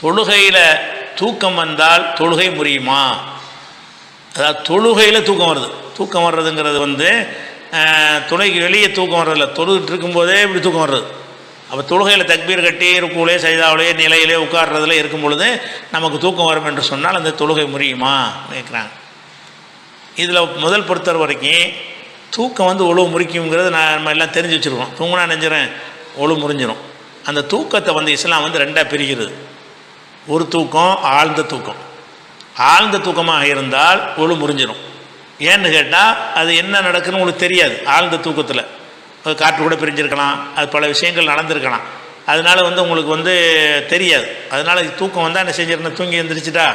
தொழுகையில் தூக்கம் வந்தால் தொழுகை முறியுமா? அதாவது தொழுகையில் தூக்கம் வருது. தூக்கம் வர்றதுங்கிறது தொழுகைக்கு வெளியே தூக்கம் வர்றதில்ல, தொழுகிட்டு இருக்கும்போதே இப்படி தூக்கம் வர்றது. அப்போ தொழுகையில் தக்பீர் கட்டி ருக்குலே சைதாவிலே நிலையிலே உட்கார்றதுல இருக்கும் பொழுது நமக்கு தூக்கம் வரும் என்று சொன்னால் அந்த தொழுகை முறியுமா கேட்குறாங்க. இதில் முதல் பொறுத்தவரை வரைக்கும் தூக்கம் ஒழுவு முறிக்குங்கிறது நம்ம எல்லாம் தெரிஞ்சு வச்சுருக்கோம். தூங்கினா நெஞ்சிறேன் ஒழுவு முறிஞ்சிடும். அந்த தூக்கத்தை இஸ்லாம் ரெண்டாக பிரிக்கிறது. ஒரு தூக்கம் ஆழ்ந்த தூக்கம். ஆழ்ந்த தூக்கமாக இருந்தால் ஒழு முறிஞ்சிடும். ஏன்னு கேட்டால் அது என்ன நடக்குன்னு உங்களுக்கு தெரியாது. ஆழ்ந்த தூக்கத்தில் காற்று கூட பிரிஞ்சிருக்கலாம், அது பல விஷயங்கள் நடந்திருக்கலாம். அதனால் உங்களுக்கு தெரியாது. அதனால் தூக்கம் வந்தால் என்ன செஞ்சிருந்தா தூங்கி எழுந்திரிச்சிட்டா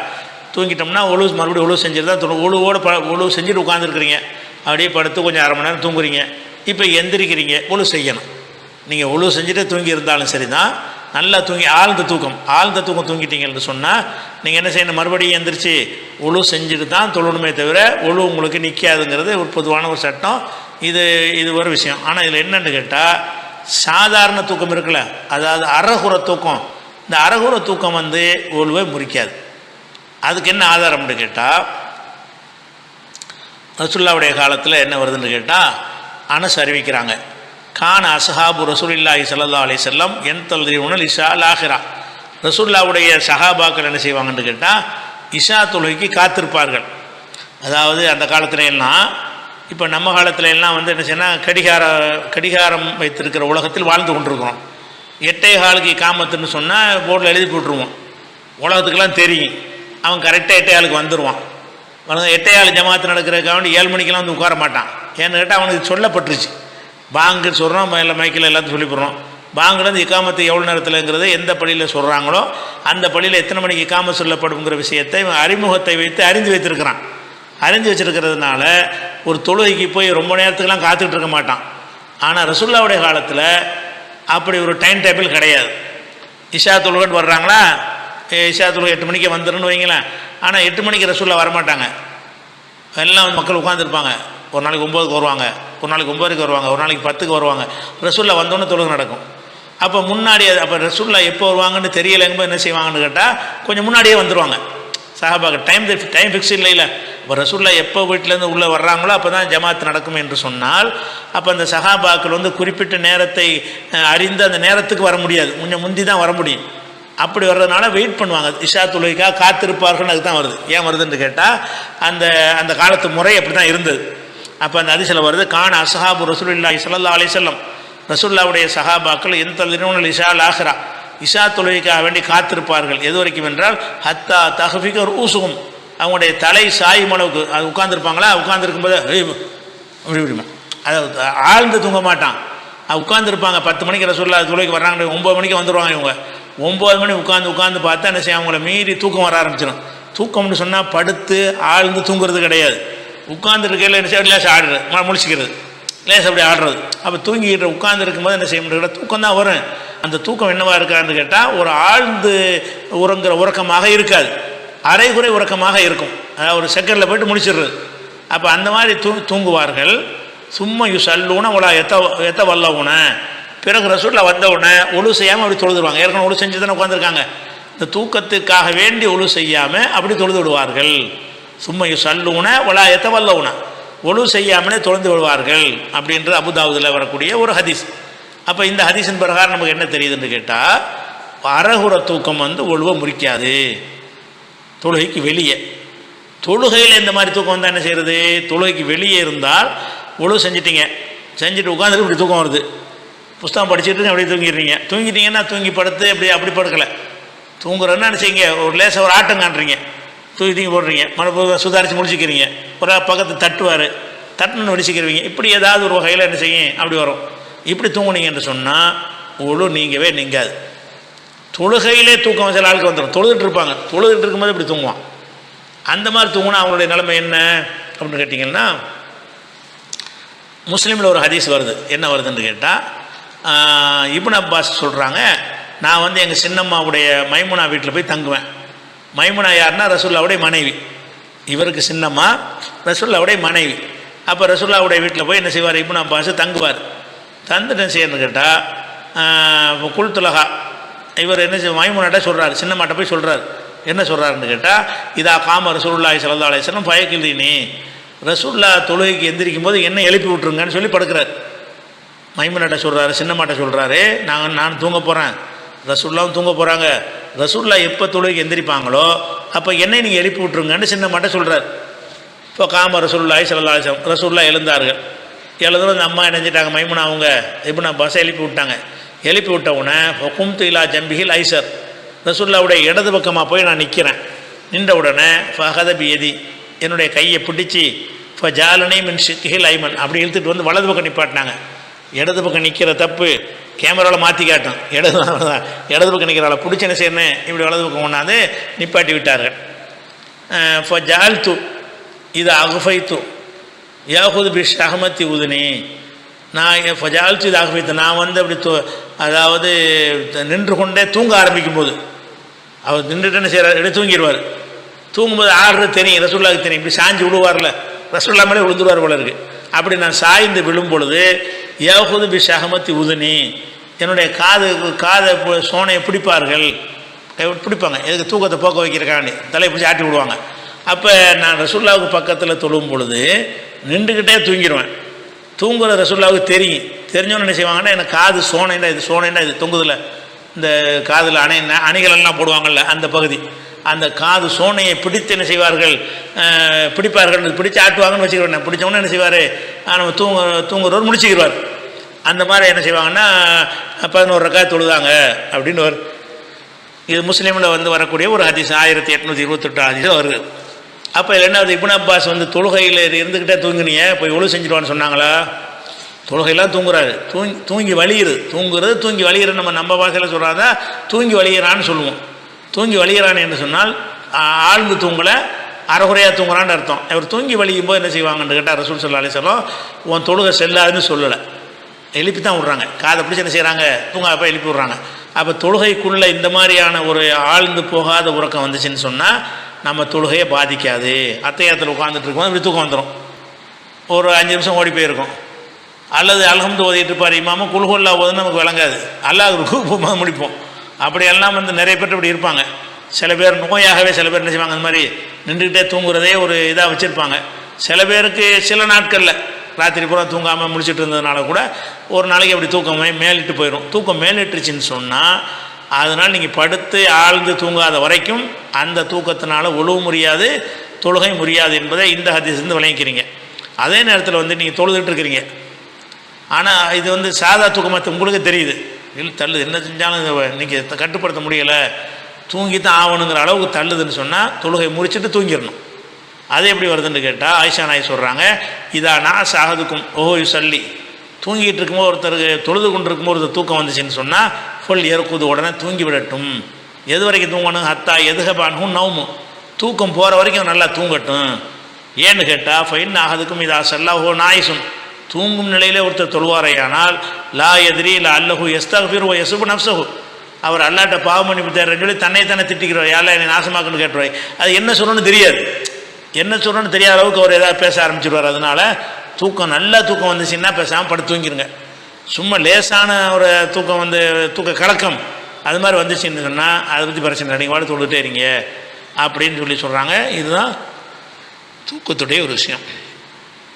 தூங்கிட்டோம்னா மறுபடியும் ஒழு செஞ்சிருந்தா ஒழு செஞ்சுட்டு உட்காந்துருக்குறீங்க, அப்படியே படுத்து கொஞ்சம் அரை மணி நேரம் தூங்குறீங்க. இப்போ எந்திரிக்கிறீங்க, ஒழு செய்யணும். நீங்கள் ஒழு செஞ்சுட்டு தூங்கி இருந்தாலும் சரி தான், நல்லா தூங்கி ஆழ்ந்த தூக்கம் தூங்கிட்டீங்கன்னு சொன்னால் நீங்கள் என்ன செய்யணும், மறுபடியும் எந்திரிச்சு ஒழு செஞ்சுட்டு தான் தொழணுமே தவிர ஒழு உங்களுக்கு நிற்காதுங்கிறது ஒரு பொதுவான ஒரு சட்டம். இது ஒரு விஷயம். ஆனால் இதில் என்னென்னு கேட்டால், சாதாரண தூக்கம் இருக்குல்ல, அதாவது அறகுற தூக்கம், இந்த அறகுற தூக்கம் ஒழுவை முறிக்காது. அதுக்கு என்ன ஆதாரம்னு கேட்டால், ரசூலுல்லாஹ்வுடைய காலத்தில் என்ன வருதுன்னு கேட்டால், அனஸ் அறிவிக்கிறாங்க, கான அஸ்ஹாபு ரசூலுல்லாஹி ஸல்லல்லாஹு அலைஹி வஸல்லம் யன்தலிருன இஷா ஆகிரா. ரசூலுல்லாஹ்வுடைய சஹாபாக்கள் என்ன செய்வாங்கன்னு கேட்டால், இஷா தொழுகைக்கு காத்திருப்பார்கள். அதாவது அந்த காலத்துல எல்லாம், இப்போ நம்ம காலத்துல எல்லாம் என்ன செய்யணும், கடிகாரம் வைத்திருக்கிற உலகத்தில் வாழ்ந்து கொண்டிருக்கிறோம். 8:15 காமத்துன்னு சொன்னால் போர்டில் எழுதி போட்டுருவோம். உலகத்துக்கெல்லாம் தெரியும், அவன் கரெக்டாக 8:15 வந்துடுவான். 8:15 ஜமாத்து நடக்கிறதுக்காக 7 மணிக்கெல்லாம் உட்கார மாட்டான். ஏன்னு கேட்டால் அவனுக்கு சொல்லப்பட்டுருச்சு. பாங்கு சொல்கிறோம், மைக்கில் எல்லாத்தையும் சொல்லிவிடுறோம். பாங்குலேருந்து இக்காமத்து எவ்வளோ நேரத்தில்ங்கிறது எந்த பள்ளியில் சொல்கிறாங்களோ அந்த பள்ளியில் எத்தனை மணிக்கு இக்காமத் சொல்லப்படுங்கிற விஷயத்தை அறிமுகத்தை வைத்து அறிந்து வைத்திருக்கிறான். அறிஞ்சு வச்சுருக்கிறதுனால ஒரு தொழுகைக்கு போய் ரொம்ப நேரத்துக்கெல்லாம் காத்துக்கிட்டு இருக்க மாட்டான். ஆனால் ரசூலுல்லாஹ்வுடைய காலத்தில் அப்படி ஒரு டைம் டேபிள் கிடையாது. இஷா தொழுகைன்னு வர்றாங்களா, இஷா தொழுகை 8 மணிக்கு வந்துடுன்னு வைங்களேன். ஆனால் 8 மணிக்கு ரசூலுல்லாஹ் வரமாட்டாங்க. எல்லாம் மக்கள் உட்காந்துருப்பாங்க. ஒரு நாளைக்கு 9க்கு வருவாங்க, ஒரு நாளைக்கு 9க்கு வருவாங்க, ஒரு நாளைக்கு 10க்கு வருவாங்க. ரசூலுல்லாஹ் வந்தோன்னே தொழுகை நடக்கும். அப்போ முன்னாடி அப்போ ரசூலுல்லாஹ் எப்போ வருவாங்கன்னு தெரியலைங்கும்போது என்ன செய்வாங்கன்னு கேட்டால், கொஞ்சம் முன்னாடியே வந்துடுவாங்க சஹாபாக்கள். டைம் ஃபிக்ஸ் இல்லை. இப்போ ரசூலுல்லாஹ் எப்போ வீட்டிலேருந்து உள்ளே வர்றாங்களோ அப்போ தான் ஜமாத் நடக்கும் என்று சொன்னால், அப்போ அந்த சஹாபாக்கள் குறிப்பிட்ட நேரத்தை அறிந்து அந்த நேரத்துக்கு வர முடியாது, கொஞ்சம் முந்தி தான் வர முடியும். அப்படி வர்றதுனால வெயிட் பண்ணுவாங்க, இஷா தொழுகைக்காக காத்திருப்பார்கள். அதுக்கு தான் வருது. ஏன் வருதுன்னு கேட்டால், அந்த காலத்து முறை அப்படி தான் இருந்தது. அப்போ அந்த ஹதீஸில் வருது, கான அஸ்ஹாபு ரசூலுல்லாஹி ஸல்லல்லாஹு அலைஹி வஸல்லம், ரசூலுல்லாஹ்வுடைய சஹாபாக்கள் யன்தலிருன இஷா ஆகிரா, இஷா தொழுகைக்காக வேண்டி காத்திருப்பார்கள். எது வரைக்கும் என்றால், ஹத்தா தஹ்ஃபிக ரூஸுஹும், அவங்களுடைய தலை சாயும் அளவுக்கு. அது உட்கார்ந்துருப்பாங்களா, உட்கார்ந்துருக்கும்போது இப்படிமா, அதாவது ஆழ்ந்து தூங்க மாட்டான். உட்காந்துருப்பாங்க. 10 மணிக்கு ரசூலுல்லாஹ் தொழுகைக்கு வர்றாங்க, 9 மணிக்கு வந்துடுவாங்க. இவங்க 9 மணி உட்காந்து பார்த்தா என்ன செய்யும், அவங்கள மீறி தூக்கம் வர ஆரம்பிச்சிடும். தூக்கம்னு சொன்னால் படுத்து ஆழ்ந்து தூங்குறது கிடையாது. உட்காந்துருக்கையில் என்ன செய்ய, லேசாக ஆடுறது, முழிச்சிக்கிறது, லேசாக அப்படி ஆடுறது. அப்போ தூங்கிக்கிட்டு உட்கார்ந்து இருக்கும்போது என்ன செய்ய முடியாது, தூக்கம் தான் வரும். அந்த தூக்கம் என்னவாக இருக்கான்னு கேட்டால், ஒரு ஆழ்ந்து உறங்குற உறக்கமாக இருக்காது, அரைகுறை உறக்கமாக இருக்கும். அதாவது ஒரு செகண்டில் போய்ட்டு முடிச்சிடுறது. அப்போ அந்த மாதிரி தூங்குவார்கள். சும்மா யுஸல்லூன வலா யதவல்லவுன, பிறகு ரசூலுல்லாஹ் வந்த உடனே ஒழு செய்யாமல் அப்படி தொழுதுருவாங்க. ஏற்கனவே ஒழு செஞ்சு தானே உட்காந்துருக்காங்க. இந்த தூக்கத்துக்காக வேண்டி ஒழு செய்யாமல் அப்படி தொழுது விடுவார்கள். சும்மா யுஸல்லூன வலா யதவல்லவுன, ஒழு செய்யாமலே தொழுந்து விடுவார்கள் அப்படின்றது அபுதாவுதில் வரக்கூடிய ஒரு ஹதீஸ். அப்போ இந்த ஹதீஸின் பிரகாரம் நமக்கு என்ன தெரியுதுன்னு கேட்டால், அறகுற தூக்கம் ஒழுவை முறிக்காது. தொழுகைக்கு வெளியே, தொழுகையில் இந்த மாதிரி தூக்கம் வந்தால் என்ன செய்கிறது, தொழுகைக்கு வெளியே இருந்தால் ஒழு செஞ்சுட்டு உட்காந்துட்டு இப்படி தூக்கம் வருது, புஸ்தகம் படிச்சுட்டு அப்படியே தூங்கிட்டீங்கன்னா தூங்கி படுத்து அப்படி படுக்கலை, தூங்குறதுன்னா என்ன செய்யுங்க, ஒரு லேசாக ஒரு ஆட்டம் காட்டுறீங்க, தூங்கி போடுறீங்க, மறுபடியும் சுதாரித்து முடிச்சுக்கிறீங்க, ஒரு பக்கத்து தட்டுவார், தட்டுன்னு வடிச்சுக்கிறீங்க. இப்படி ஏதாவது ஒரு வகையில் என்ன செய்யும், அப்படி வரும். இப்படி தூங்குனீங்க என்று சொன்னால் ஒழு நீங்கவே நீங்காது. தொழுகையிலே தூக்கம் சில ஆளுக்கு வந்துடும். தொழுதுட்டு இருப்பாங்க, தொழுதுட்டு இருக்கும்போது இப்படி தூங்குவான். அந்த மாதிரி தூங்கினா அவங்களுடைய நிலைமை என்ன அப்படின்னு கேட்டிங்கன்னா, முஸ்லீமில் ஒரு ஹதீஸ் வருது. என்ன வருதுன்னு கேட்டால், இப்னு அப்பாஸ் சொல்கிறாங்க, நான் எங்கள் சின்னம்மாவுடைய மைமுனா வீட்டில் போய் தங்குவேன். மைமுனா யாருன்னா ரசூலுல்லாஹ்வுடைய மனைவி. இவருக்கு சின்னம்மா, ரசூலுல்லாஹ்வுடைய மனைவி. அப்போ ரசூலுல்லாஹ்வுடைய வீட்டில் போய் என்ன செய்வார், இப்னு அப்பாஸ் தங்குவார். தந்துட்டு செய்யணும்னு கேட்டால், குல்துலகா, இவர் என்ன மைமுனாட்ட சொல்கிறார், சின்ன மாட்ட போய் சொல்கிறார். என்ன சொல்கிறாருன்னு கேட்டால், இதா காம ரசூலுல்லாஹி ஸல்லல்லாஹு அலைஹி வஸல்லம் ஃபயக்கில்லினி, ரசூலுல்லா தொழுகைக்கு எந்திரிக்கும் போது என்ன எழுப்பி விட்ருங்கன்னு சொல்லி படுக்கிறார். மைமுனாட்ட சொல்கிறாரு, சின்ன மாட்ட சொல்கிறாரு, நான் தூங்க போகிறேன், ரசூலுல்லாவும் தூங்க போகிறாங்க, ரசூலுல்லா எப்போ தொழுகைக்கு எந்திரிப்பாங்களோ அப்போ என்னை நீங்கள் எழுப்பி விட்ருங்கன்னு சின்ன மாட்ட சொல்கிறார். இப்போ காம ரசூலுல்லாஹி ஸல்லல்லாஹு அலைஹி வஸல்லம், ரசூலுல்லா எழுந்தார்கள். எழுதுறது அந்த அம்மா இணைஞ்சிட்டாங்க, மைமுனா அவங்க இப்போ நான் பஸ்ஸை எழுப்பி விட்டாங்க. எழுப்பி விட்டவுடனே கும்து இலா ஜம்பிஹில் ஐசர், ரசூலுல்லாவுடைய இடது பக்கமாக போய் நான் நிற்கிறேன். நின்ற உடனே ஃபஹத பியதி, என்னுடைய கையை பிடிச்சி ஃபஜாலனி மின் ஷிக்கிஹில் ஐமன், அப்படி இழுத்துட்டு வந்து வலது பக்கம் நிப்பாட்டினாங்க. இடது பக்கம் நிற்கிற தப்பு கேமராவில் மாற்றி காட்டும், இடது பக்கம் நிற்கிறாள் பிடிச்சி என்ன செய்யணும், இப்படி வலது பக்கம் கொண்டாந்து நிப்பாட்டி விட்டார்கள். ஃபஜால்து இது அகுஃபைத்து யாஹுது பிஷ் அஹமத்தி உதுனி, நான் ஃபஜால்து இது அகுஃபைத்து, நான் வந்து அப்படி அதாவது நின்று கொண்டே தூங்க ஆரம்பிக்கும் போது, அவர் நின்றுட்டு என்ன செய்கிறார், எடுத்து தூங்கிடுவார். தூங்கும்போது ஆடுறது தெரியும், ரசூலுல்லாஹ்வுக்கு தெரியும், இப்படி சாஞ்சு விழுவார்ல, ரசூலுல்லாஹ் மேலே விழுந்துருவார் போல இருக்குது. அப்படி நான் சாய்ந்து விழும் பொழுது யாஹுது பிஷ் அஹமத்தி உதுனி, என்னுடைய காதை சோனையை பிடிப்பார்கள், பிடிப்பாங்க, எதுக்கு தூக்கத்தை போக்க வைக்கிறக்காண்டி தலையை பிடிச்சி ஆட்டி விடுவாங்க. அப்போ நான் ரசூலுல்லாஹ்வுக்கு பக்கத்தில் தொழும் பொழுது நின்றுக்கிட்டே தூங்கிடுவேன். தூங்குற ரசூலுல்லாஹ்வுக்கு தெரியும், தெரிஞ்சவொன்னு என்ன செய்வாங்கன்னா, எனக்கு காது சோனைன்னா இது, சோனைன்னா இது தொங்குதில்ல, இந்த காதில் அணிகளெல்லாம் போடுவாங்கள்ல அந்த பகுதி, அந்த காது சோனையை பிடித்து என்ன செய்வார்கள், பிடிப்பார்கள், பிடிச்சி ஆட்டுவாங்கன்னு வச்சுக்கிறேன். பிடிச்சவொன்னே என்ன செய்வார், நம்ம தூங்குறவர் முடிச்சுக்கிடுவார். அந்த மாதிரி என்ன செய்வாங்கன்னா 11 ரக்காத் தொழுதாங்க அப்படின்னு வரும். இது முஸ்லீமில் வந்து வரக்கூடிய ஒரு ஹதீஸ், 1828 ஹதீஸில் வருது. அப்போ இதில் என்ன, இப்னு அப்பாஸ் வந்து தொழுகையில் இருந்துக்கிட்டே தூங்கினியே போய் ஒழு செஞ்சுருவான்னு சொன்னாங்களா? தொழுகையெல்லாம் தூங்குறாரு, தூங்கி வலியுறது, தூங்கி வலியுறது, நம்ம பாஷையில் சொல்கிறாதா தூங்கி வலிகிறான்னு சொல்லுவோம். தூங்கி வலிகிறான்னு என்று சொன்னால் ஆழ்ந்து தூங்கலை, அரைகுறையாக தூங்குறான்னு அர்த்தம். அவர் தூங்கி வலிக்கும் போது என்ன செய்வாங்கன்னு கேட்டால், ரசூல் ஸல்லல்லாஹு அலைஹி வஸல்லம் உன் தொழுகை செல்லாதுன்னு சொல்லலை, எழுப்பி தான் விட்றாங்க. காதை பிடிச்சி என்ன செய்கிறாங்க, தூங்காப்போ எழுப்பி விட்றாங்க. அப்போ தொழுகைக்குள்ளே இந்த மாதிரியான ஒரு ஆழ்ந்து போகாத உறக்கம் வந்துச்சுன்னு சொன்னால் நம்ம தொழுகையை பாதிக்காது. அத்தையாத்தில் உட்காந்துட்டு இருக்கும்போது இப்படி தூக்கம் வந்துடும், ஒரு 5 நிமிஷம் ஓடி போயிருக்கும். அல்லது அல்ஹம்து ஓதிட்டு இருப்பார் இமாமும், குல்ஹுல்லா ஓதுன்னு நமக்கு விளங்காது, அல்லாஹ் ருக்கு முடிப்போம். அப்படியெல்லாம் வந்து நிறைய பேர் இப்படி இருப்பாங்க. சில பேர் நோயாகவே சில பேர் என்ன செய்வாங்க, அந்த மாதிரி நின்றுக்கிட்டே தூங்குறதே ஒரு இதாக வச்சுருப்பாங்க. சில பேருக்கு சில நாட்களில் ராத்திரி பூரா தூங்காமல் முடிச்சுட்டு இருந்ததுனால கூட ஒரு நாளைக்கு அப்படி தூக்கம் மேலிட்டு போயிடும். தூக்கம் மேலிட்டுருச்சின்னு சொன்னால் அதனால் நீங்கள் படுத்து ஆழ்ந்து தூங்காத வரைக்கும் அந்த தூக்கத்தினால ஒழுவு முடியாது, தொழுகை முடியாது என்பதை இந்த ஹதீஸ்லேருந்து விளங்கிக்கிறீங்க. அதே நேரத்தில் வந்து நீங்கள் தொழுதுட்டு இருக்கிறீங்க, ஆனால் இது வந்து சாதா தூக்கமாக உங்களுக்கு தெரியுது, இல்லை தள்ளுது, என்ன செஞ்சாலும் இன்றைக்கி கட்டுப்படுத்த முடியலை, தூங்கி தான் ஆகணுங்கிற அளவுக்கு தள்ளுதுன்னு சொன்னால் தொழுகை முடிச்சுட்டு தூங்கிடணும். அது எப்படி வருதுன்னு கேட்டால் ஆயிஷா நாய் சொல்கிறாங்க, இதா நான் சாகதுக்கும் ஓஹோ சல்லி, தூங்கிட்டு இருக்கும்போது ஒருத்தருக்கு தொழுது கொண்டு இருக்கும்போது ஒருத்தர் தூக்கம் வந்துச்சுன்னு சொன்னால் ஃபுல் ஏற்குது, உடனே தூங்கி விடட்டும். எது வரைக்கும் தூங்கணும், ஹத்தா எதுகபானும் நவுமும், தூக்கம் போகிற வரைக்கும் நல்லா தூங்கட்டும். ஏன்னு கேட்டால் ஃபைன் ஆகதுக்கும் இதா சல்லாஹோ நாயிசும், தூங்கும் நிலையிலே ஒருத்தர் தொழுவாரையானால் லா எதிரி இல்லை அல்லஹூ எஸ்தக்ஃபிரு வ யஸுபு நஃப்ஸஹு, அவர் அல்லாட்ட பாவ மன்னிப்பு தேடுறேன்னு சொல்லி தன்னை திட்டிக்கிறோம், யாரெல்லாம் என்னை நாசமாக்குன்னு கேட்டுருவாய். அது என்ன சொல்லணும்னு தெரியாது, என்ன சொல்லணும்னு தெரியாத அளவுக்கு அவர் ஏதாவது பேச ஆரம்பிச்சிடுவார். அதனால் தூக்கம் நல்லா தூக்கம் வந்துச்சுன்னா பேசாமல் படுத்து தூங்கிடுங்க. சும்மா லேசான ஒரு தூக்கம் வந்து தூக்க கலக்கம் அது மாதிரி வந்துச்சுன்னு சொன்னால் அதை பற்றி பிரச்சனை, நீங்கள் வாடு தொழுதுட்டே இருங்க அப்படின்னு சொல்லி சொல்கிறாங்க. இதுதான் தூக்கத்துடைய ஒரு விஷயம்.